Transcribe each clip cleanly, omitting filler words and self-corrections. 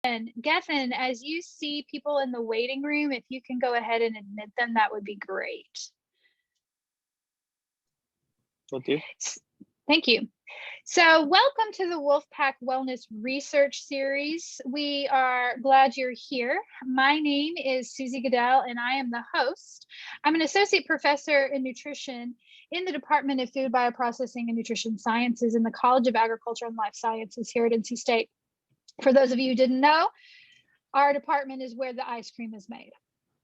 And Gethin, as you see people in the waiting room, if you can go ahead and admit them, that would be great. Will do. Thank you. So welcome to the Wolfpack Wellness Research Series. We are glad you're here. My name is Suzie Goodell, and I am the host. I'm an associate professor in nutrition in the Department of Food, Bioprocessing and Nutrition Sciences in the College of Agriculture and Life Sciences here at NC State. For those of you who didn't know, our department is where the ice cream is made.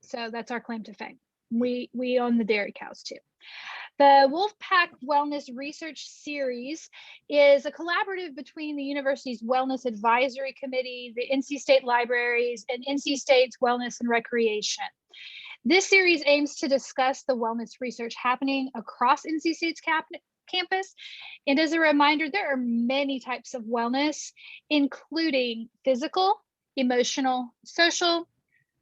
So that's our claim to fame. We own the dairy cows too. The Wolfpack Wellness Research Series is a collaborative between the university's Wellness Advisory Committee, the NC State Libraries, and NC State's Wellness and Recreation. This series aims to discuss the wellness research happening across NC State's campus. And as a reminder, there are many types of wellness, including physical, emotional, social,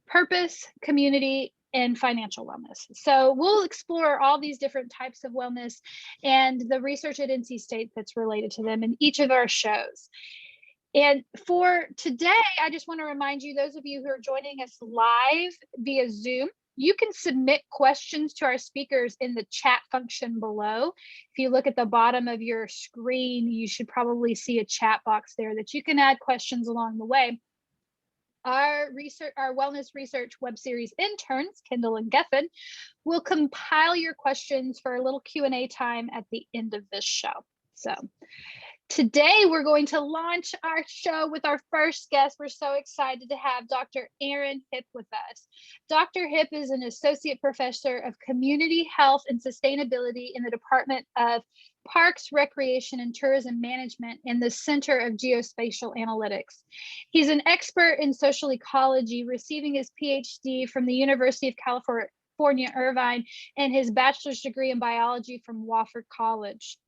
purpose, community, and financial wellness. So we'll explore all these different types of wellness and the research at NC State that's related to them in each of our shows. And for today, I just want to remind you, those of you who are joining us live via Zoom, you can submit questions to our speakers in the chat function below. If you look at the bottom of your screen, you should probably see a chat box there that you can add questions along the way. Our wellness research web series interns, Kendall and Geffen, will compile your questions for a little Q&A time at the end of this show. So today we're going to launch our show with our first guest. We're so excited to have Dr. Aaron Hipp with us. Dr. Hipp is an associate professor of community health and sustainability in the Department of Parks, Recreation, and Tourism Management in the Center of Geospatial Analytics. He's an expert in social ecology, receiving his PhD from the University of California, Irvine, and his bachelor's degree in biology from Wofford College.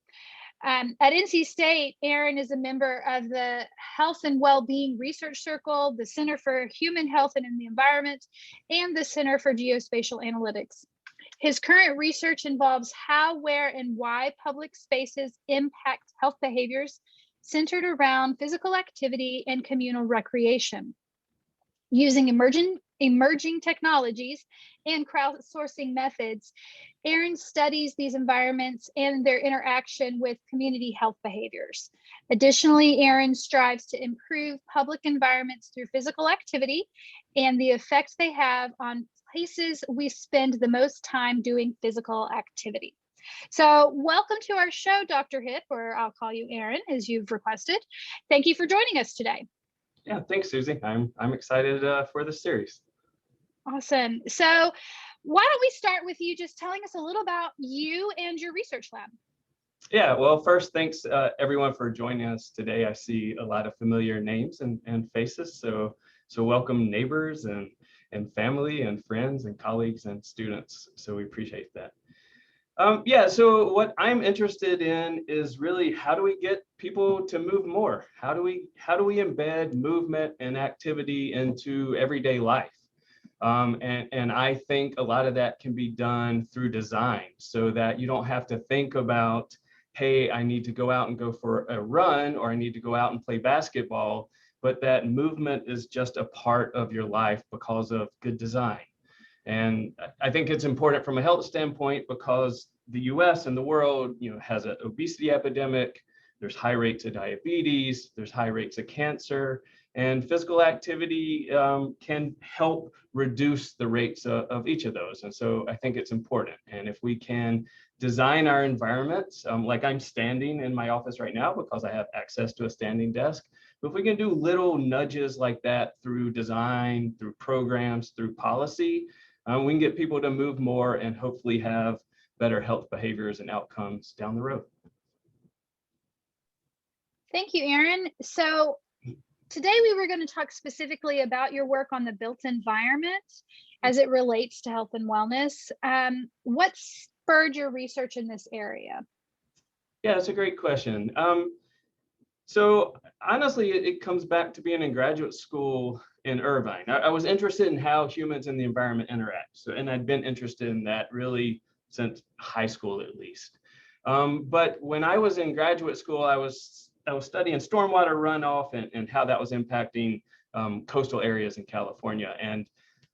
At NC State, Aaron is a member of the Health and Wellbeing Research Circle, the Center for Human Health and in the Environment, and the Center for Geospatial Analytics. His current research involves how, where, and why public spaces impact health behaviors centered around physical activity and communal recreation. Using emerging technologies and crowdsourcing methods, Aaron studies these environments and their interaction with community health behaviors. Additionally, Aaron strives to improve public environments through physical activity and the effects they have on places we spend the most time doing physical activity. So welcome to our show, Dr. Hipp, or I'll call you Aaron, as you've requested. Thank you for joining us today. Yeah, thanks, Suzie. I'm excited for this series. Awesome. So why don't we start with you just telling us a little about you and your research lab? Yeah, well, first, thanks everyone for joining us today. I see a lot of familiar names and faces. So welcome neighbors and family and friends and colleagues and students. So we appreciate that. Yeah, so what I'm interested in is really how do we get people to move more? How do we embed movement and activity into everyday life? And I think a lot of that can be done through design so that you don't have to think about, hey, I need to go out and go for a run or I need to go out and play basketball, but that movement is just a part of your life because of good design. And I think it's important from a health standpoint because the US and the world, has an obesity epidemic, there's high rates of diabetes, there's high rates of cancer, and physical activity can help reduce the rates of each of those. And so I think it's important. And if we can design our environments, like I'm standing in my office right now because I have access to a standing desk, but if we can do little nudges like that through design, through programs, through policy, we can get people to move more and hopefully have better health behaviors and outcomes down the road. Thank you, Aaron. So today we were going to talk specifically about your work on the built environment as it relates to health and wellness. What spurred your research in this area? Yeah, that's a great question. So honestly, it comes back to being in graduate school in Irvine. I was interested in how humans and the environment interact. And I'd been interested in that really since high school, at least. But when I was in graduate school, I was studying stormwater runoff and how that was impacting coastal areas in California. And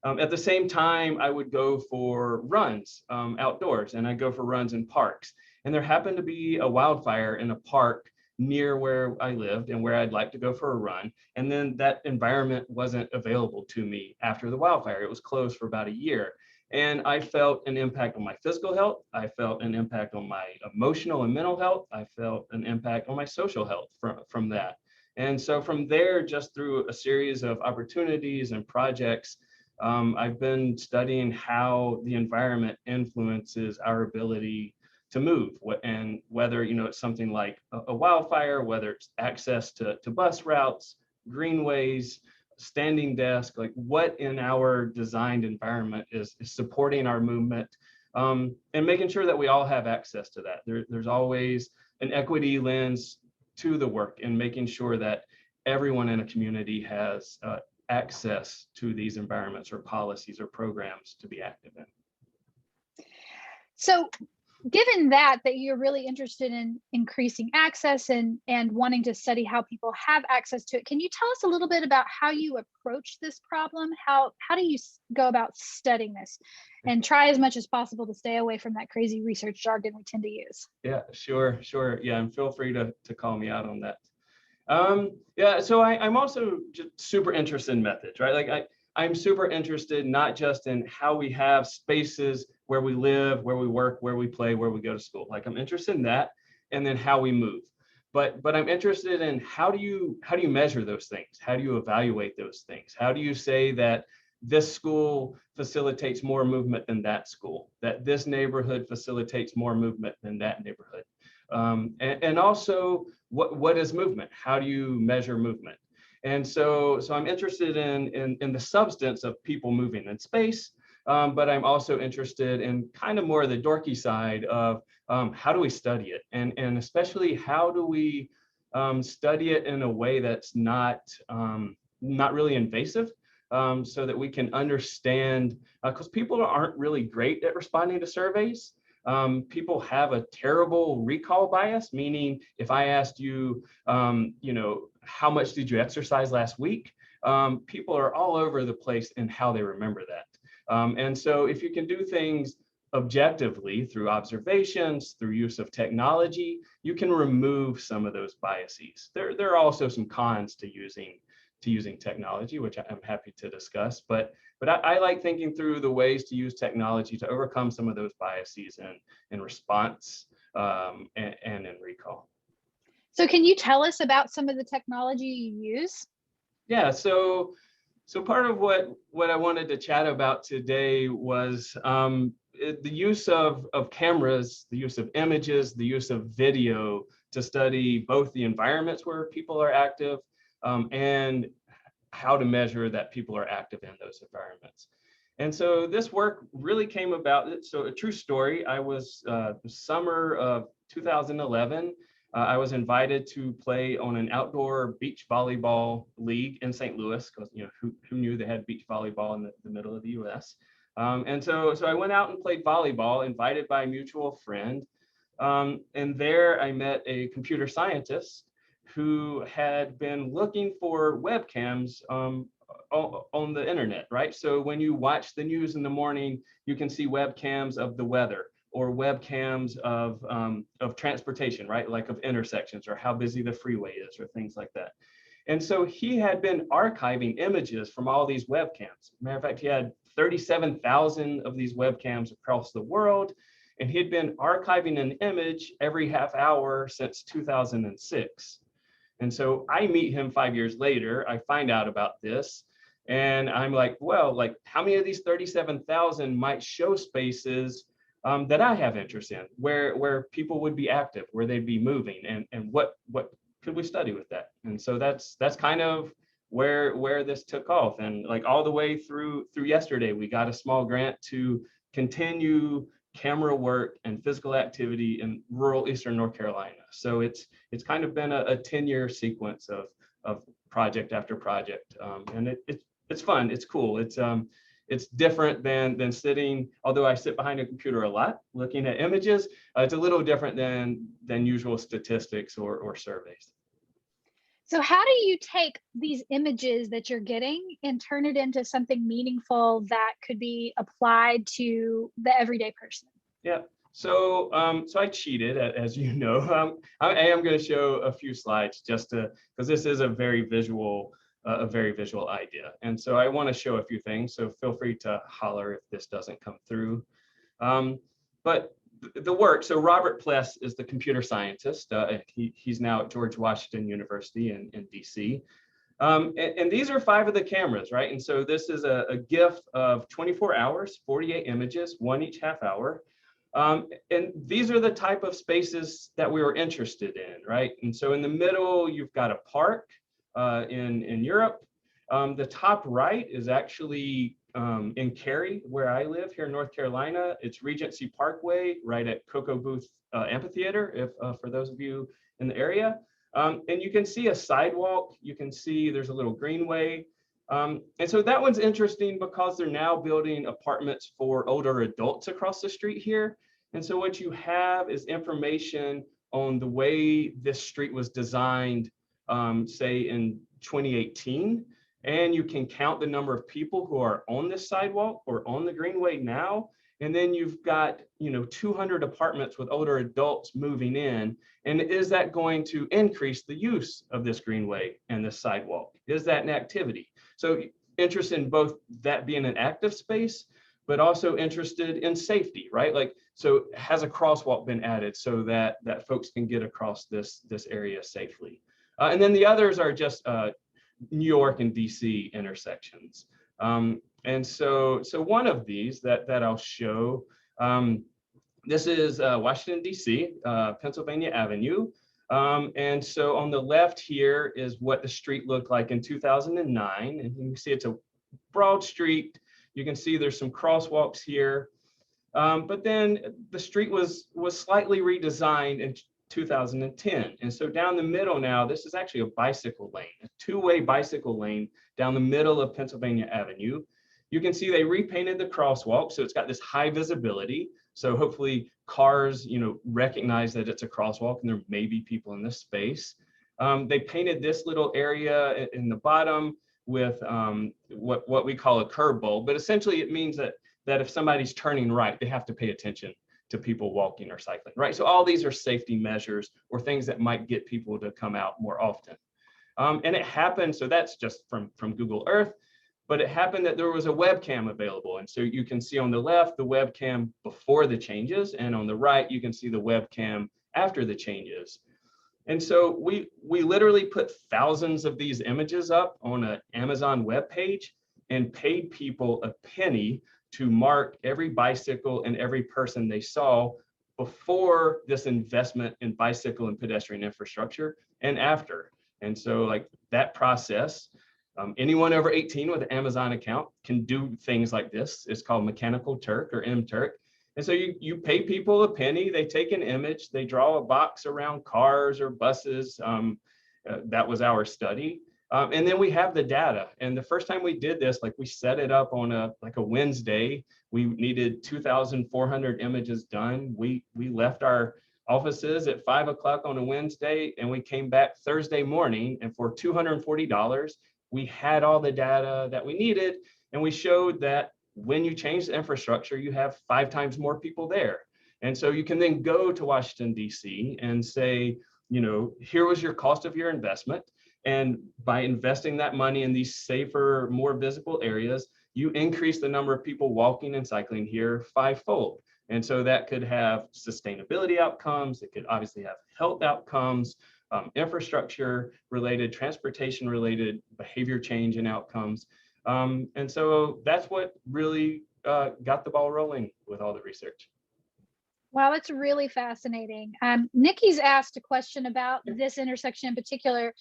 at the same time, I would go for runs outdoors, and I go for runs in parks. And there happened to be a wildfire in a park near where I lived and where I'd like to go for a run. And then that environment wasn't available to me after the wildfire. It was closed for about a year. And I felt an impact on my physical health. I felt an impact on my emotional and mental health. I felt an impact on my social health from that. And so from there, just through a series of opportunities and projects, I've been studying how the environment influences our ability to move, and whether it's something like a wildfire, whether it's access to bus routes, greenways, standing desk, like what in our designed environment is supporting our movement, and making sure that we all have access to that. There's always an equity lens to the work, and making sure that everyone in a community has access to these environments or policies or programs to be active in. So given that you're really interested in increasing access and wanting to study how people have access to it, can you tell us a little bit about how you approach this problem? How do you go about studying this? And try as much as possible to stay away from that crazy research jargon we tend to use. Yeah, sure. Yeah, and feel free to call me out on that. Yeah, so I'm also just super interested in methods, right? Like I'm super interested not just in how we have spaces where we live, where we work, where we play, where we go to school. Like I'm interested in that, and then how we move. But I'm interested in how do you measure those things? How do you evaluate those things? How do you say that this school facilitates more movement than that school, that this neighborhood facilitates more movement than that neighborhood? And also, what is movement? How do you measure movement? And so I'm interested in the substance of people moving in space, but I'm also interested in kind of more of the dorky side of how do we study it, and especially how do we study it in a way that's not really invasive, so that we can understand, because people aren't really great at responding to surveys. People have a terrible recall bias, meaning if I asked you, how much did you exercise last week? People are all over the place in how they remember that. And so if you can do things objectively through observations, through use of technology, you can remove some of those biases. There are also some cons to using technology, which I'm happy to discuss, but I like thinking through the ways to use technology to overcome some of those biases in response and in recall. So can you tell us about some of the technology you use? Yeah, so part of what I wanted to chat about today was the use of cameras, the use of images, the use of video to study both the environments where people are active, and how to measure that people are active in those environments. And so this work really came about. So a true story, I was the summer of 2011, I was invited to play on an outdoor beach volleyball league in St. Louis, because who knew they had beach volleyball in the middle of the US. And so I went out and played volleyball, invited by a mutual friend. And there I met a computer scientist who had been looking for webcams on the internet, right? So when you watch the news in the morning, you can see webcams of the weather, or webcams of transportation, right? Like of intersections, or how busy the freeway is, or things like that. And so he had been archiving images from all these webcams. Matter of fact, he had 37,000 of these webcams across the world, and he'd been archiving an image every half hour since 2006. And so I meet him 5 years later, I find out about this, and I'm like, well, like how many of these 37,000 might show spaces that I have interest in, where people would be active, where they'd be moving, and what could we study with that? And so that's kind of where this took off. And like all the way through yesterday, we got a small grant to continue camera work and physical activity in rural Eastern North Carolina. So it's kind of been a 10-year sequence of project after project, and it's fun, it's cool, it's different than sitting, although I sit behind a computer a lot looking at images, it's a little different than usual statistics or surveys. So how do you take these images that you're getting and turn it into something meaningful that could be applied to the everyday person? Yeah. So, so I cheated, as you know. I am going to show a few slides just because this is a very visual idea, and so I want to show a few things. So feel free to holler if this doesn't come through. But the work. So Robert Pless is the computer scientist. He's now at George Washington University in DC. And these are 5 of the cameras, right? And so this is a GIF of 24 hours, 48 images, 1 each half hour. And these are the type of spaces that we were interested in, right? And so in the middle, you've got a park in Europe. The top right is actually in Cary, where I live here in North Carolina. It's Regency Parkway, right at Cocoa Booth Amphitheater, if for those of you in the area. And you can see a sidewalk. You can see there's a little greenway. And so that one's interesting because they're now building apartments for older adults across the street here. And so what you have is information on the way this street was designed, say in 2018. And you can count the number of people who are on this sidewalk or on the greenway now. And then you've got, 200 apartments with older adults moving in. And is that going to increase the use of this greenway and this sidewalk? Is that an activity? So interested in both that being an active space, but also interested in safety, right? Like, so has a crosswalk been added so that folks can get across this area safely? And then the others are just New York and DC intersections. And so one of these that I'll show, this is Washington, DC, Pennsylvania Avenue. And so on the left here is what the street looked like in 2009. And you can see it's a broad street. You can see there's some crosswalks here. But then the street was slightly redesigned in 2010. And so down the middle now, this is actually a bicycle lane, a 2-way bicycle lane down the middle of Pennsylvania Avenue. You can see they repainted the crosswalk, so it's got this high visibility. So hopefully cars, recognize that it's a crosswalk and there may be people in this space. They painted this little area in the bottom with what we call a curb bulb, but essentially it means that if somebody's turning right, they have to pay attention to people walking or cycling, right? So all these are safety measures or things that might get people to come out more often. And it happened, so that's just from Google Earth, but it happened that there was a webcam available. And so you can see on the left, the webcam before the changes, and on the right, you can see the webcam after the changes. And so we literally put thousands of these images up on an Amazon web page and paid people a penny to mark every bicycle and every person they saw before this investment in bicycle and pedestrian infrastructure and after. And so like that process, anyone over 18 with an Amazon account can do things like this. It's called Mechanical Turk or MTurk. And so you pay people a penny, they take an image, they draw a box around cars or buses. That was our study. And then we have the data. And the first time we did this, like we set it up on a Wednesday. We needed 2,400 images done. We left our offices at 5 o'clock on a Wednesday and we came back Thursday morning, and for $240, we had all the data that we needed. And we showed that when you change the infrastructure, you have 5 times more people there. And so you can then go to Washington, DC and say, here was your cost of your investment. And by investing that money in these safer, more visible areas, you increase the number of people walking and cycling here 5-fold. And so that could have sustainability outcomes. It could obviously have health outcomes, infrastructure related, transportation related, behavior change and outcomes. And so that's what really got the ball rolling with all the research. Wow, it's really fascinating. Nikki's asked a question about this intersection in particular,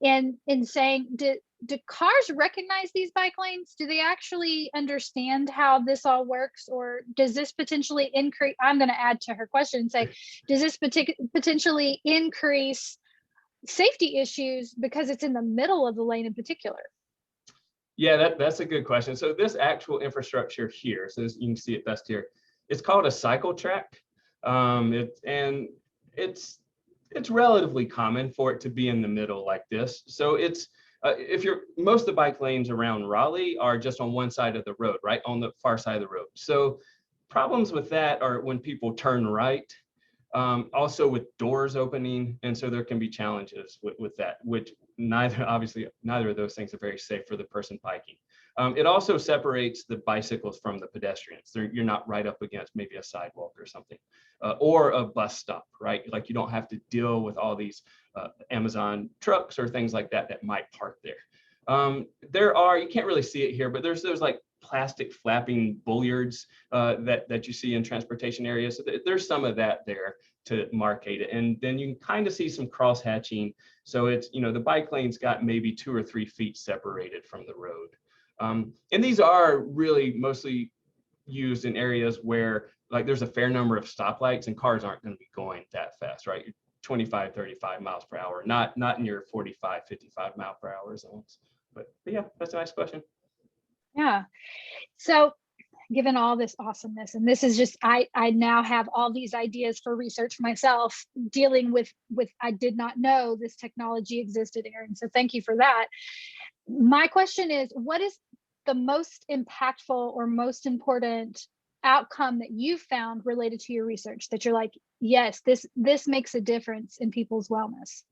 in saying, do cars recognize these bike lanes? Do they actually understand how this all works? Or does this potentially increase, I'm going to add to her question and say, does this potentially increase safety issues because it's in the middle of the lane in particular? Yeah, that's a good question. So this actual infrastructure here, so you can see it best here, it's called a cycle track. It's it's relatively common for it to be in the middle like this. So it's if you're most of the bike lanes around Raleigh are just on one side of the road, right on the far side of the road. So problems with that are when people turn right, also with doors opening, and so there can be challenges with that, which obviously neither of those things are very safe for the person biking. It also separates the bicycles from the pedestrians. You're not right up against maybe a sidewalk or something, or a bus stop, right? Like you don't have to deal with all these Amazon trucks or things like that that might park there. You can't really see it here, but there's those like plastic flapping bollards that you see in transportation areas. So there's some of that there to markate it. And then you can kind of see some cross hatching. So it's, the bike lane's got maybe 2 or 3 feet separated from the road. And these are really mostly used in areas where like there's a fair number of stoplights and cars aren't going to be going that fast, right? 25, 35 miles per hour, not in your 45, 55 mile per hour zones. But yeah, that's a nice question. Yeah. So given all this awesomeness, and this is just, I now have all these ideas for research myself, dealing with I did not know this technology existed, Aaron. So thank you for that. My question is, what is the most impactful or most important outcome that you found related to your research that you're like, yes, this makes a difference in people's wellness?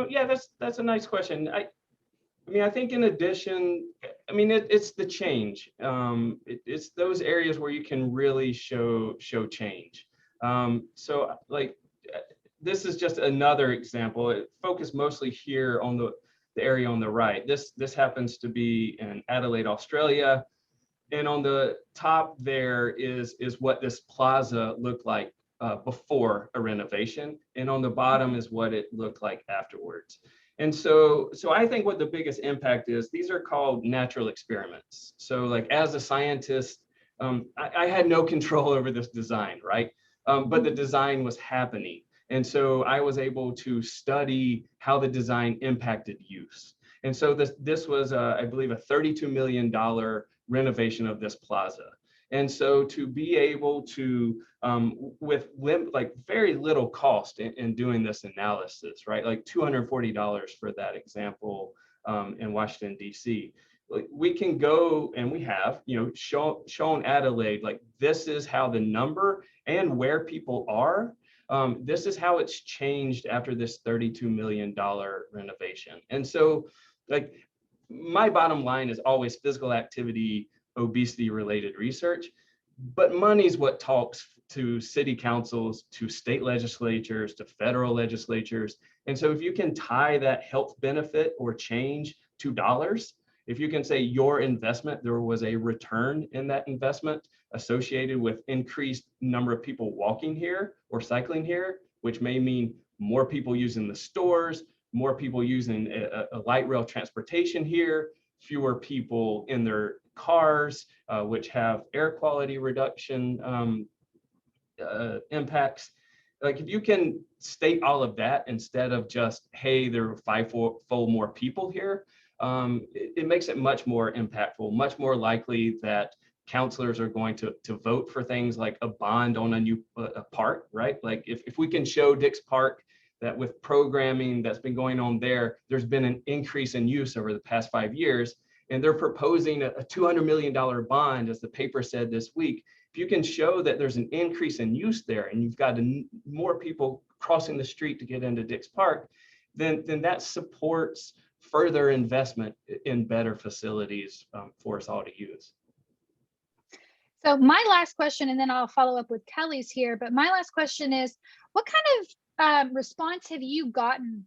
Yeah, that's a nice question. I mean, I think in addition, I mean, it's the change. It's those areas where you can really show change. So like, this is just another example. It focused mostly here on the area on the right. This happens to be in Adelaide, Australia. And on the top there is what this plaza looked like before a renovation. And on the bottom is what it looked like afterwards. And so I think what the biggest impact is, these are called natural experiments. So like as a scientist, I had no control over this design, right? But the design was happening. And so I was able to study how the design impacted use. And so this was, I believe, a $32 million renovation of this plaza. And so to be able to, with like very little cost in doing this analysis, right? Like $240 for that example in Washington, DC. Like we can go and we have, shown Adelaide, like this is how the number and where people are. This is how it's changed after this $32 million renovation. And so like my bottom line is always physical activity, obesity related research, but money's what talks to city councils, to state legislatures, to federal legislatures. And so if you can tie that health benefit or change to dollars, if you can say your investment, there was a return in that investment associated with increased number of people walking here or cycling here, which may mean more people using the stores, more people using a light rail transportation here, fewer people in their cars, which have air quality reduction impacts. Like if you can state all of that instead of just, hey, there are 5-fold more people here, it makes it much more impactful, much more likely that counselors are going to vote for things like a bond on a new park, right? Like if we can show Dix Park that with programming that's been going on there, there's been an increase in use over the past 5 years, and they're proposing a $200 million bond, as the paper said this week. If you can show that there's an increase in use there and you've got more people crossing the street to get into Dix Park, then that supports further investment in better facilities for us all to use. So my last question, and then I'll follow up with Kelly's here, but my last question is, what kind of response have you gotten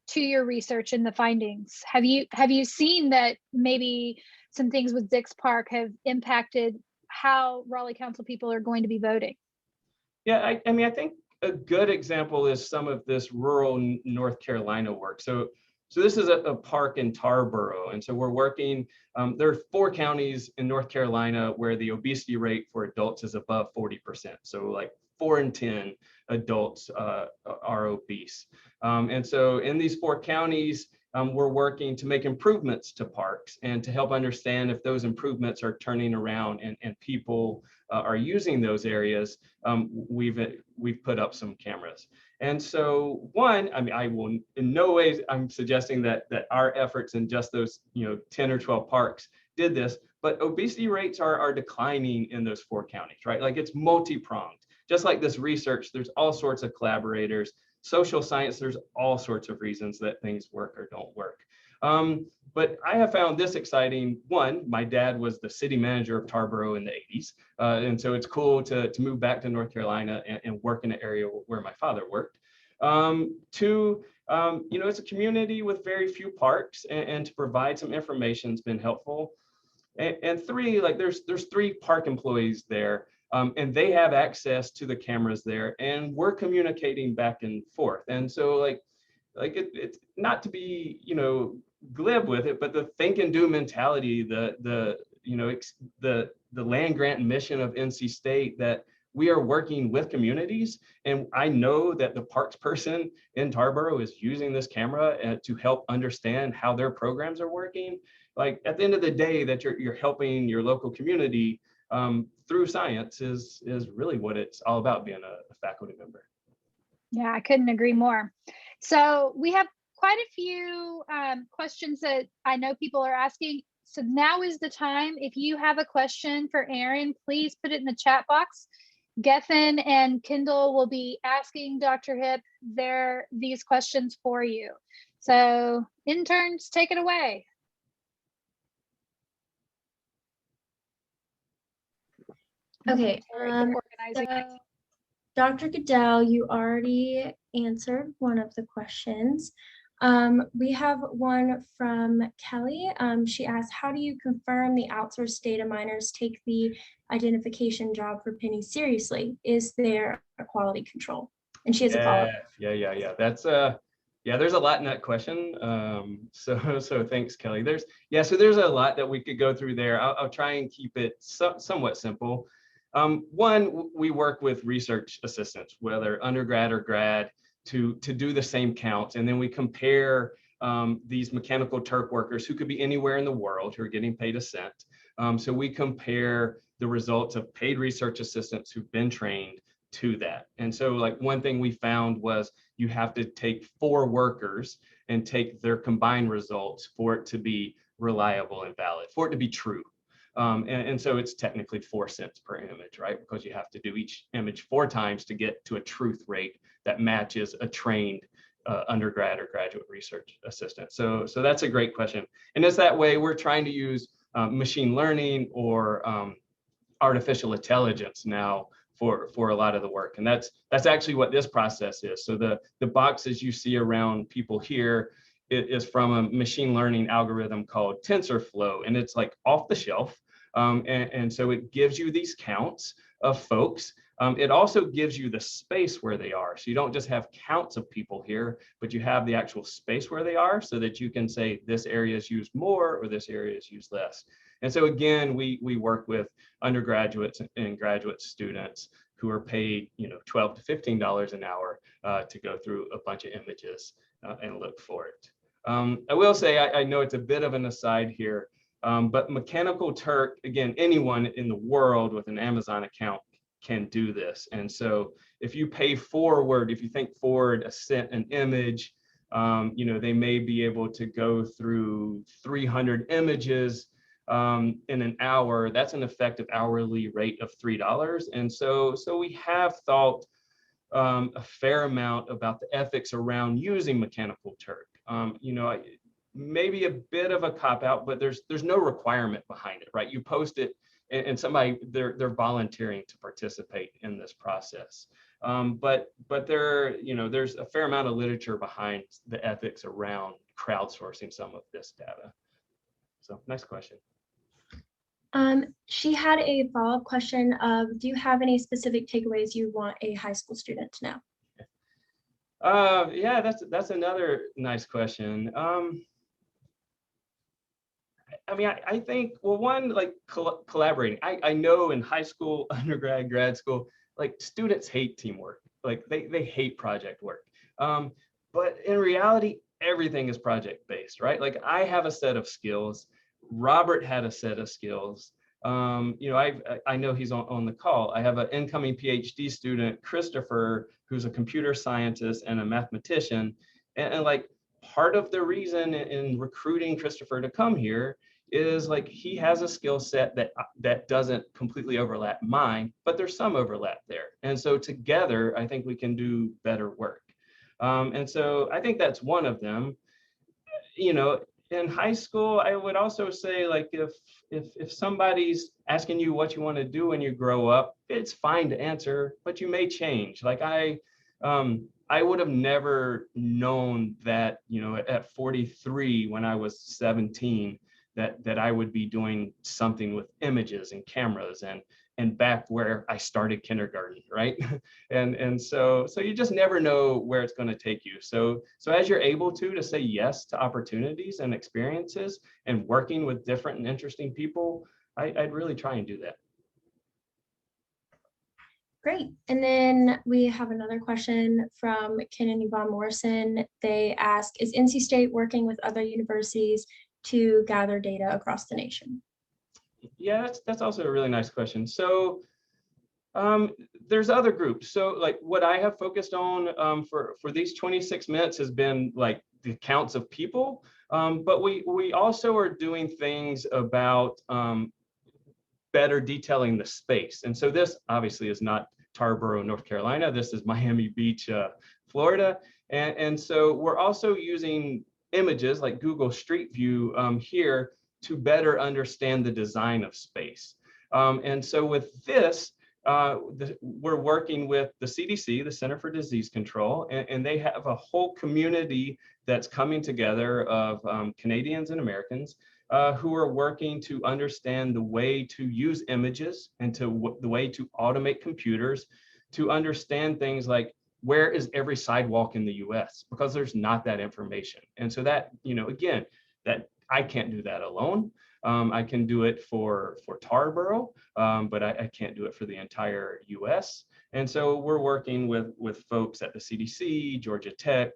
to your research and the findings? Have you seen that maybe some things with Dix Park have impacted how Raleigh Council people are going to be voting? Yeah, I mean, I think a good example is some of this rural North Carolina work. So this is a park in Tarboro. And so we're working, there are 4 counties in North Carolina where the obesity rate for adults is above 40%. So like 4 in 10 adults are obese. And so in these 4 counties, we're working to make improvements to parks and to help understand if those improvements are turning around and people are using those areas. We've put up some cameras. And so one, I mean, I will in no way I'm suggesting that our efforts in just those 10 or 12 parks did this, but obesity rates are declining in those 4 counties, right? Like it's multi-pronged. Just like this research, there's all sorts of collaborators. Social science, there's all sorts of reasons that things work or don't work. But I have found this exciting. One, my dad was the city manager of Tarboro in the 80s. And so it's cool to move back to North Carolina and work in an area where my father worked. Two, it's a community with very few parks, and to provide some information has been helpful. And three, like there's 3 park employees there, and they have access to the cameras there, and we're communicating back and forth. And so it's not to be glib with it, but the think and do mentality, the land grant mission of NC State, that we are working with communities. And I know that the parks person in Tarboro is using this camera to help understand how their programs are working. Like at the end of the day, that you're helping your local community through science is really what it's all about, being a faculty member. Yeah, I couldn't agree more. So we have quite a few questions that I know people are asking. So now is the time. If you have a question for Aaron, please put it in the chat box. Geffen and Kendall will be asking Dr. Hipp these questions for you. So interns, take it away. Okay. So Dr. Goodell, you already answered one of the questions. We have one from Kelly. She asked, how do you confirm the outsourced data miners take the identification job for Penny seriously? Is there a quality control? And she has a follow-up. Yeah. That's there's a lot in that question. So thanks, Kelly. There's a lot that we could go through there. I'll try and keep it somewhat simple. One, we work with research assistants, whether undergrad or grad, to do the same counts. And then we compare these Mechanical Turk workers who could be anywhere in the world who are getting paid a cent. So we compare the results of paid research assistants who've been trained to that. And so like one thing we found was you have to take 4 workers and take their combined results for it to be reliable and valid, for it to be true. And so it's technically 4 cents per image, right? Because you have to do each image 4 times to get to a truth rate that matches a trained undergrad or graduate research assistant. So that's a great question. And it's that way we're trying to use machine learning or artificial intelligence now for a lot of the work. And that's actually what this process is. So the boxes you see around people here is from a machine learning algorithm called TensorFlow, and it's like off the shelf. And so it gives you these counts of folks. It also gives you the space where they are. So you don't just have counts of people here, but you have the actual space where they are, so that you can say this area is used more or this area is used less. And so again, we work with undergraduates and graduate students who are paid $12 to $15 an hour to go through a bunch of images and look for it. I will say, I know it's a bit of an aside here, but Mechanical Turk, again, anyone in the world with an Amazon account can do this. And so if you pay forward, if you think forward a cent an image, they may be able to go through 300 images in an hour. That's an effective hourly rate of $3. And so we have thought a fair amount about the ethics around using Mechanical Turk. Maybe a bit of a cop out, but there's no requirement behind it, right? You post it and somebody they're volunteering to participate in this process. But there's a fair amount of literature behind the ethics around crowdsourcing some of this data. So nice question. She had a follow-up question of, do you have any specific takeaways you want a high school student to know? Yeah, that's another nice question. I think, well, one, like collaborating. I know in high school, undergrad, grad school, like students hate teamwork. Like they hate project work. But in reality, everything is project based, right? Like I have a set of skills. Robert had a set of skills. I know he's on the call. I have an incoming PhD student, Christopher, who's a computer scientist and a mathematician. And like part of the reason in recruiting Christopher to come here is like he has a skill set that doesn't completely overlap mine, but there's some overlap there. And so together, I think we can do better work. And so I think that's one of them. In high school, I would also say, like, if somebody's asking you what you want to do when you grow up, it's fine to answer, but you may change. Like I would have never known that, at 43 when I was 17, that I would be doing something with images and cameras and back where I started kindergarten, right? And so you just never know where it's going to take you. So as you're able to say yes to opportunities and experiences and working with different and interesting people, I'd really try and do that. Great. And then we have another question from Ken and Yvonne Morrison. They ask, is NC State working with other universities to gather data across the nation? Yeah, that's also a really nice question. So there's other groups. So like what I have focused on for these 26 minutes has been like the counts of people, but we also are doing things about better detailing the space. And so this obviously is not Tarboro, North Carolina. This is Miami Beach, Florida. And so we're also using images like Google Street View here to better understand the design of space. And so with this, we're working with the CDC, the Center for Disease Control, and they have a whole community that's coming together of Canadians and Americans who are working to understand the way to use images and the way to automate computers to understand things like where is every sidewalk in the US, because there's not that information. And so that, again, that I can't do that alone. I can do it for Tarboro, but I can't do it for the entire US. And so we're working with folks at the CDC, Georgia Tech,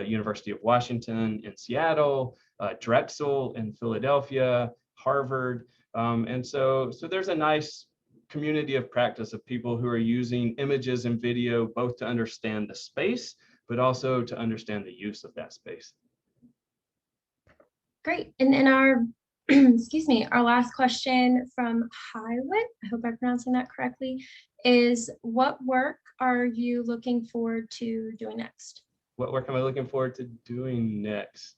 University of Washington in Seattle, Drexel in Philadelphia, Harvard. And so there's a nice community of practice of people who are using images and video both to understand the space, but also to understand the use of that space. Great. And then our, excuse me, our last question from Highwit, I hope I'm pronouncing that correctly, is what work are you looking forward to doing next? What work am I looking forward to doing next?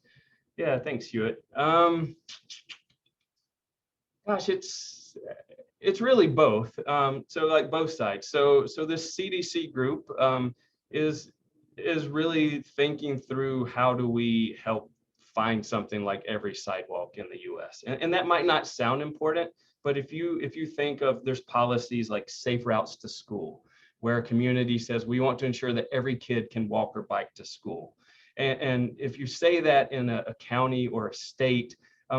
Yeah, thanks, Hewitt. Gosh, it's really both. So like both sides. So this CDC group is really thinking through how do we help find something like every sidewalk in the US. And that might not sound important, but if you think of, there's policies like safe routes to school, where a community says we want to ensure that every kid can walk or bike to school. And if you say that in a county or a state,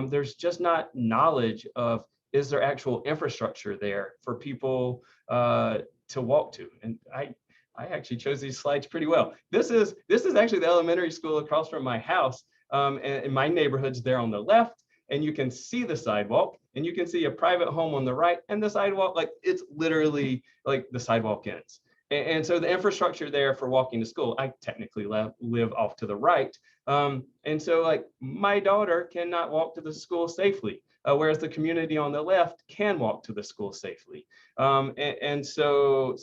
there's just not knowledge of, is there actual infrastructure there for people to walk to? And I actually chose these slides pretty well. This is actually the elementary school across from my house, and my neighborhood's there on the left, and you can see the sidewalk, and you can see a private home on the right, and the sidewalk, like it's literally like the sidewalk ends. And so the infrastructure there for walking to school, I technically live off to the right. And so like my daughter cannot walk to the school safely, whereas the community on the left can walk to the school safely. And so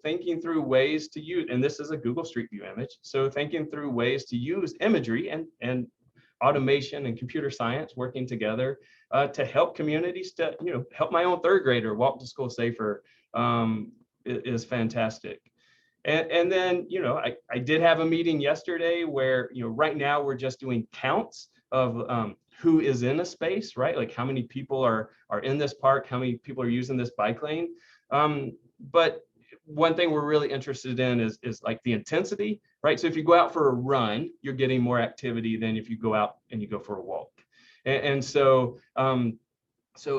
thinking through ways to use, and this is a Google Street View image, so thinking through ways to use imagery and automation and computer science working together to help communities to, help my own third grader walk to school safer is fantastic. And then, I did have a meeting yesterday where, right now we're just doing counts of who is in a space, right? Like how many people are in this park, how many people are using this bike lane. But one thing we're really interested in is like the intensity, right? So if you go out for a run, you're getting more activity than if you go out and you go for a walk. And so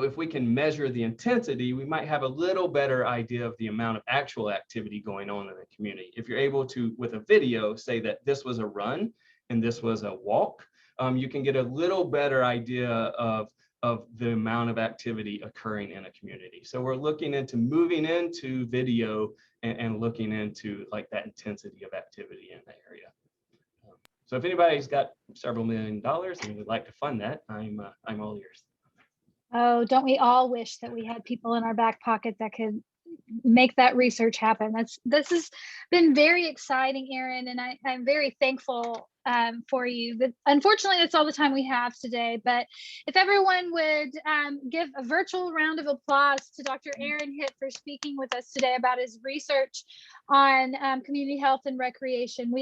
if we can measure the intensity, we might have a little better idea of the amount of actual activity going on in the community. If you're able to, with a video, say that this was a run and this was a walk, you can get a little better idea of of the amount of activity occurring in a community. So we're looking into moving into video and looking into like that intensity of activity in the area. So if anybody's got several $1 million and would like to fund that, I'm all ears. Oh, don't we all wish that we had people in our back pocket that could make that research happen? This has been very exciting, Aaron, and I'm very thankful for you. But unfortunately, that's all the time we have today. But if everyone would give a virtual round of applause to Dr. Aaron Hipp for speaking with us today about his research on community health and recreation.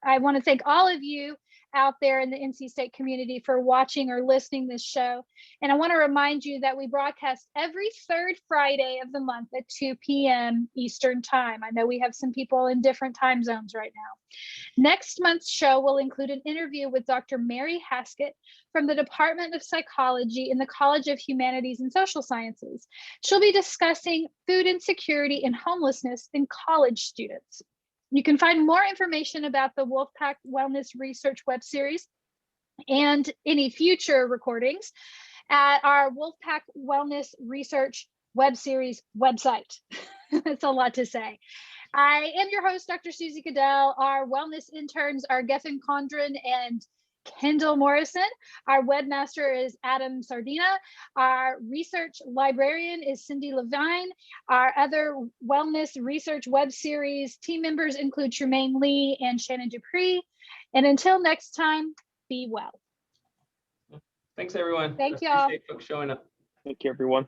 I want to thank all of you out there in the NC State community for watching or listening this show. And I want to remind you that we broadcast every third Friday of the month at 2 p.m. Eastern time. I know we have some people in different time zones right now. Next month's show will include an interview with Dr. Mary Haskett from the Department of Psychology in the College of Humanities and Social Sciences. She'll be discussing food insecurity and homelessness in college students. You can find more information about the Wolfpack Wellness Research web series and any future recordings at our Wolfpack Wellness Research web series website. That's a lot to say. I am your host, Dr. Suzie Goodell. Our wellness interns are Gethin Condren and Kendall Morrison. Our webmaster is Adam Sardina. Our research librarian is Cindy Levine. Our other wellness research web series team members include Tremaine Lee and Shannon Dupree. And until next time, be well. Thanks, everyone. Thank y'all. Appreciate folks showing up. Thank you, everyone.